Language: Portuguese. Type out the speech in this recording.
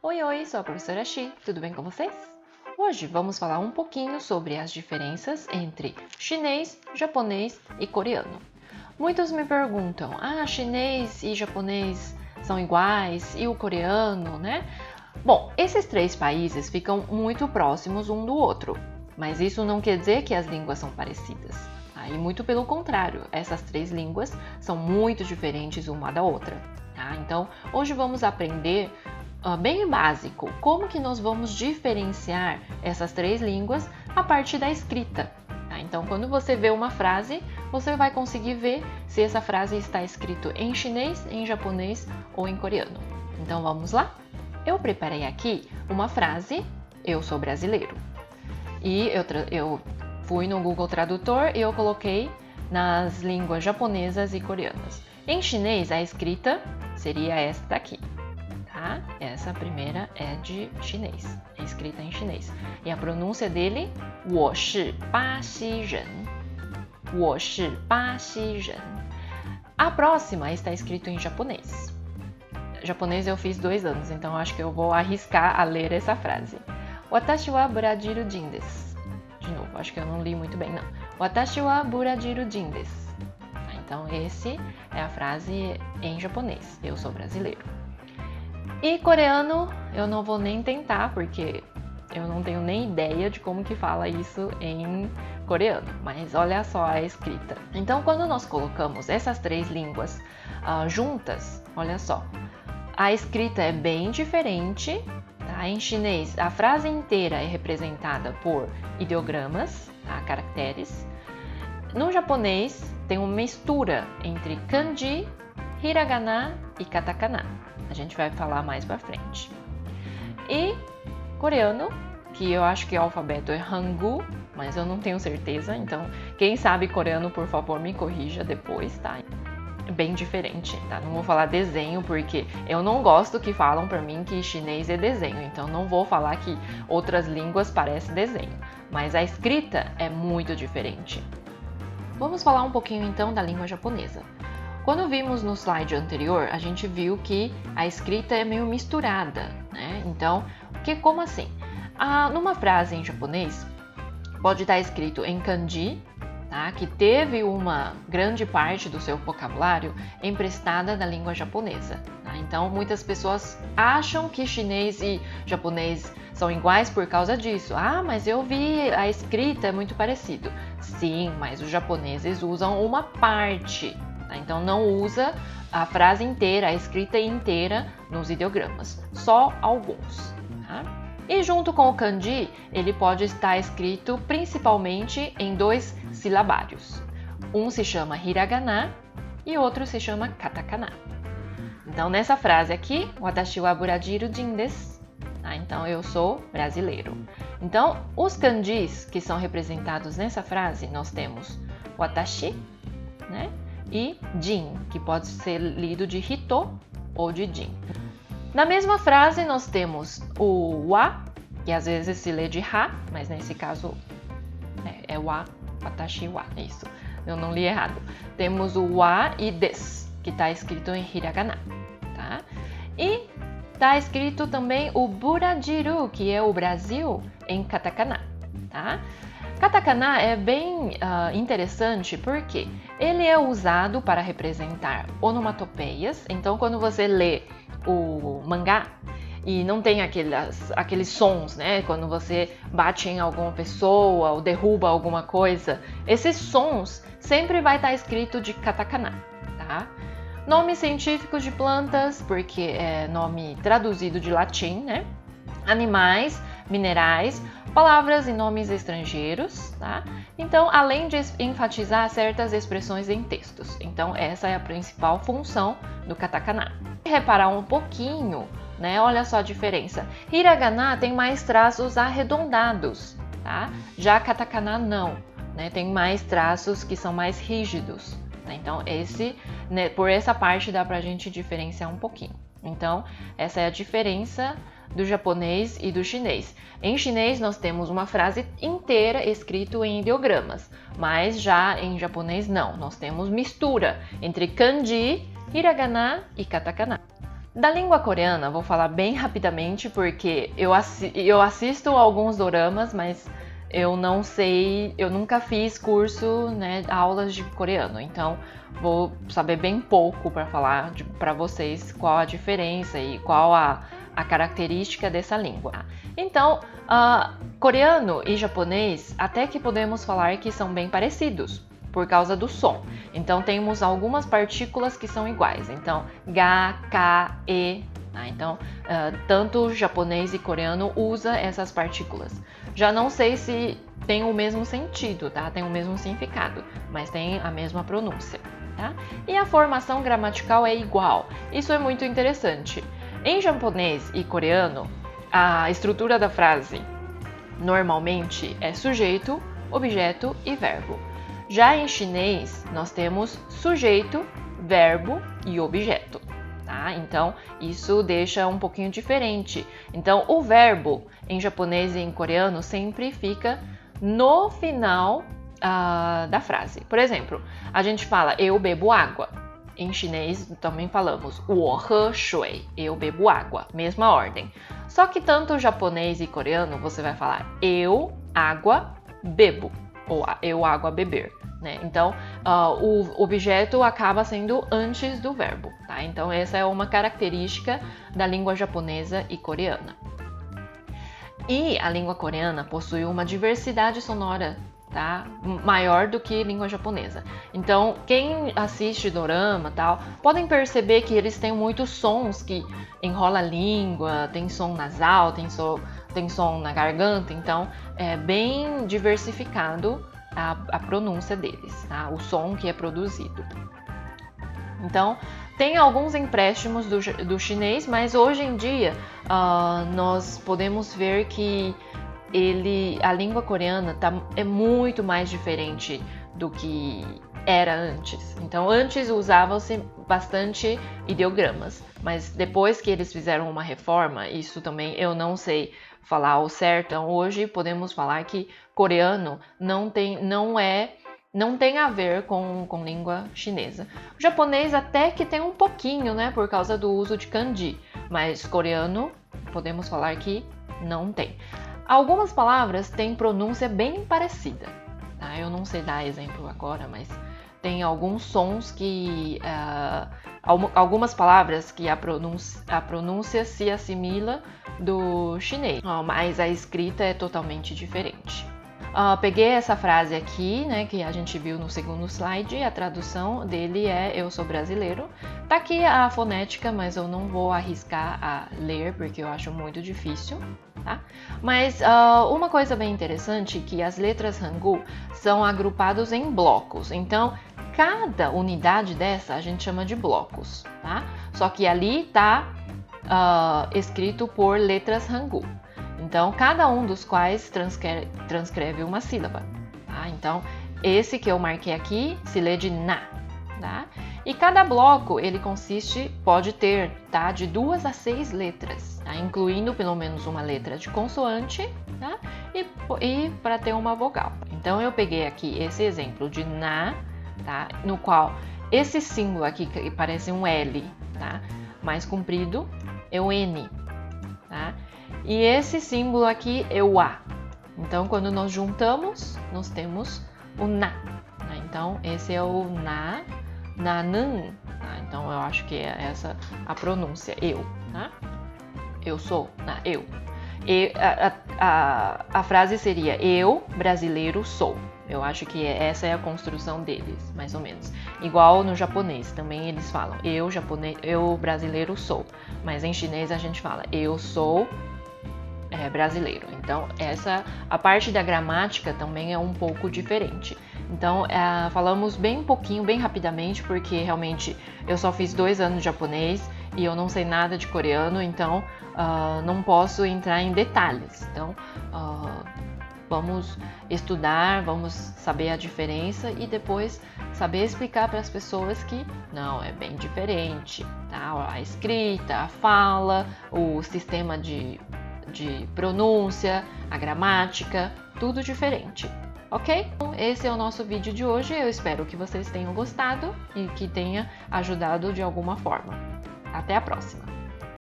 Oi, oi, sou a professora Xi, tudo bem com vocês? Hoje vamos falar um pouquinho sobre as diferenças entre chinês, japonês e coreano. Muitos me perguntam, chinês e japonês são iguais e o coreano, né? Bom, esses três países ficam muito próximos um do outro, mas isso não quer dizer que as línguas são parecidas. E muito pelo contrário, essas três línguas são muito diferentes uma da outra. Então, hoje vamos aprender bem básico como que nós vamos diferenciar essas três línguas a partir da escrita. Então, quando você vê uma frase, você vai conseguir ver se essa frase está escrita em chinês, em japonês ou em coreano. Então, vamos lá? Eu preparei aqui uma frase, eu sou brasileiro. E eu fui no Google Tradutor e eu coloquei nas línguas japonesas e coreanas. Em chinês, a escrita seria esta daqui, tá? Essa primeira é de chinês, é escrita em chinês. E a pronúncia dele, 我是巴西人. 我是巴西人. A próxima está escrito em japonês. Japonês eu fiz 2 anos, então acho que eu vou arriscar a ler essa frase. Watashi wa burajiru jin desu. De novo, acho que eu não li muito bem, não. Watashi wa burajiru jin desu. Então, esse é a frase em japonês. Eu sou brasileiro. E coreano, eu não vou nem tentar, porque eu não tenho nem ideia de como que fala isso em coreano. Mas olha só a escrita. Então, quando nós colocamos essas três línguas juntas, olha só. A escrita é bem diferente. Tá? Em chinês, a frase inteira é representada por ideogramas, caracteres. No japonês, tem uma mistura entre kanji, hiragana e katakana. A gente vai falar mais pra frente. E coreano, que eu acho que o alfabeto é Hangul, mas eu não tenho certeza. Então, quem sabe coreano, por favor, me corrija depois, tá? Bem diferente, tá? Não vou falar desenho, porque eu não gosto que falam pra mim que chinês é desenho. Então, não vou falar que outras línguas parecem desenho. Mas a escrita é muito diferente. Vamos falar um pouquinho, então, da língua japonesa. Quando vimos no slide anterior, a gente viu que a escrita é meio misturada, né? Então, como assim? Numa frase em japonês, pode estar escrito em kanji, tá? Que teve uma grande parte do seu vocabulário emprestada da língua japonesa. Tá? Então, muitas pessoas acham que chinês e japonês são iguais por causa disso. Mas eu vi a escrita é muito parecido. Sim, mas os japoneses usam uma parte. Tá? Então, não usa a frase inteira, a escrita inteira nos ideogramas. Só alguns. Tá? E junto com o kanji, ele pode estar escrito principalmente em 2 silabários. Um se chama hiragana e outro se chama katakana. Então, nessa frase aqui, watashi wa burajiru jin desu. Então, eu sou brasileiro. Então, os kanjis que são representados nessa frase, nós temos watashi, né? E jin, que pode ser lido de hito ou de jin. Na mesma frase, nós temos o wa, que às vezes se lê de ha, mas nesse caso é wa, watashi wa, isso. Eu não li errado. Temos o wa e des, que está escrito em hiragana. Tá? E está escrito também o burajiru, que é o Brasil, em katakana. Tá? Katakana é bem interessante porque ele é usado para representar onomatopeias. Então, quando você lê o mangá e não tem aqueles sons, né? Quando você bate em alguma pessoa ou derruba alguma coisa, esses sons sempre vai estar escrito de katakana, tá? Nomes científicos de plantas, porque é nome traduzido de latim, né? Animais, minerais, palavras e nomes estrangeiros, tá? Então, além de enfatizar certas expressões em textos. Então, essa é a principal função do katakana. Reparar um pouquinho, né? Olha só a diferença. Hiragana tem mais traços arredondados, tá? Já katakana não, né? Tem mais traços que são mais rígidos. Né? Então, por essa parte dá pra gente diferenciar um pouquinho. Então, essa é a diferença do japonês e do chinês. Em chinês, nós temos uma frase inteira escrita em ideogramas, mas já em japonês, não. Nós temos mistura entre kanji, hiragana e katakana. Da língua coreana, vou falar bem rapidamente porque eu assisto alguns doramas, mas eu não sei, eu nunca fiz curso, né, aulas de coreano, então vou saber bem pouco para falar para vocês qual a diferença e qual a característica dessa língua. Então, coreano e japonês até que podemos falar que são bem parecidos por causa do som. Então temos algumas partículas que são iguais. Então, ga, ka, e. Então, tanto japonês e coreano usa essas partículas. Já não sei se tem o mesmo sentido, tá? Tem o mesmo significado, mas tem a mesma pronúncia, tá? E a formação gramatical é igual. Isso é muito interessante. Em japonês e coreano, a estrutura da frase normalmente é sujeito, objeto e verbo. Já em chinês, nós temos sujeito, verbo e objeto. Tá? Então, isso deixa um pouquinho diferente. Então, o verbo em japonês e em coreano sempre fica no final da frase. Por exemplo, a gente fala eu bebo água. Em chinês também falamos 我喝水, eu bebo água, mesma ordem. Só que tanto japonês e coreano você vai falar eu, água, bebo, ou eu, água, beber. Né? Então, o objeto acaba sendo antes do verbo. Tá? Então, essa é uma característica da língua japonesa e coreana. E a língua coreana possui uma diversidade sonora, tá? Maior do que a língua japonesa. Então, quem assiste dorama tal, podem perceber que eles têm muitos sons que enrola a língua, tem som nasal, tem som na garganta. Então, é bem diversificado a pronúncia deles, tá? O som que é produzido. Então, tem alguns empréstimos do chinês, mas hoje em dia nós podemos ver que a língua coreana é muito mais diferente do que era antes. Então, antes usavam-se bastante ideogramas, mas depois que eles fizeram uma reforma, isso também eu não sei falar ao certo. Então, hoje podemos falar que coreano não tem a ver com língua chinesa. O japonês até que tem um pouquinho, né, por causa do uso de kanji, mas coreano podemos falar que não tem. Algumas palavras têm pronúncia bem parecida, tá? Eu não sei dar exemplo agora, mas tem alguns sons que algumas palavras que a pronúncia se assimila do chinês, mas a escrita é totalmente diferente. Peguei essa frase aqui, né, que a gente viu no segundo slide, a tradução dele é eu sou brasileiro. Tá aqui a fonética, mas eu não vou arriscar a ler porque eu acho muito difícil, tá? Mas uma coisa bem interessante é que as letras Hangul são agrupadas em blocos. Então, cada unidade dessa a gente chama de blocos, tá? Só que ali tá escrito por letras Hangul. Então, cada um dos quais transcreve uma sílaba. Tá? Então, esse que eu marquei aqui se lê de na. Tá? E cada bloco ele pode ter, tá, de 2 a 6 letras, tá? Incluindo pelo menos uma letra de consoante, tá? E para ter uma vogal. Então, eu peguei aqui esse exemplo de na, tá? No qual esse símbolo aqui que parece um L, tá? Mais comprido é o N. Tá? E esse símbolo aqui é o A. Então, quando nós juntamos, nós temos o na. Né? Então, esse é o na, nanan. Tá? Então, eu acho que é essa a pronúncia, eu. Tá? Eu sou, eu. E a frase seria eu, brasileiro, sou. Eu acho que essa é a construção deles, mais ou menos. Igual no japonês, também eles falam eu brasileiro sou. Mas em chinês a gente fala eu sou brasileiro. Então, a parte da gramática também é um pouco diferente. Então, falamos bem pouquinho, bem rapidamente, porque realmente eu só fiz 2 anos de japonês e eu não sei nada de coreano, então não posso entrar em detalhes. Então, vamos estudar, vamos saber a diferença e depois saber explicar para as pessoas que não, é bem diferente, tá? A escrita, a fala, o sistema de pronúncia, a gramática, tudo diferente, ok? Então, esse é o nosso vídeo de hoje, eu espero que vocês tenham gostado e que tenha ajudado de alguma forma. Até a próxima!